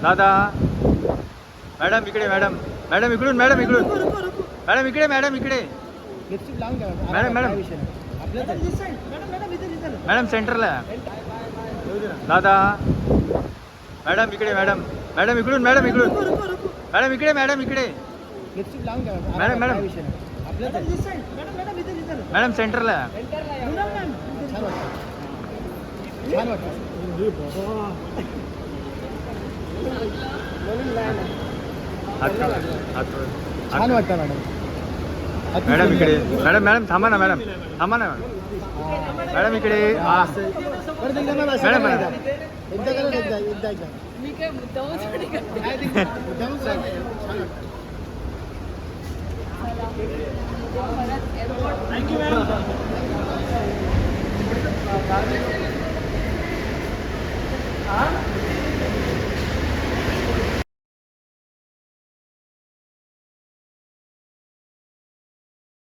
दादा मॅडम इकडे madam madam इकडून मॅडम इकडून मॅडम इकडे मॅडम इकडे मॅडम मॅडम मॅडम सेंटरला दादा मॅडम इकडे मॅडम मॅडम इकडून मॅडम इकडून मॅडम इकडे मॅडम इकडे मॅडम मॅडम मॅडम सेंटरला छान वाटतं मॅडम. मॅडम इकडे मॅडम मॅडम थांबा ना मॅडम थांबा ना मॅडम इकडे मॅडम मॅडम एकदा करा एकदा मी काय मुद्दामच थोडी करते. Thank you ma'am.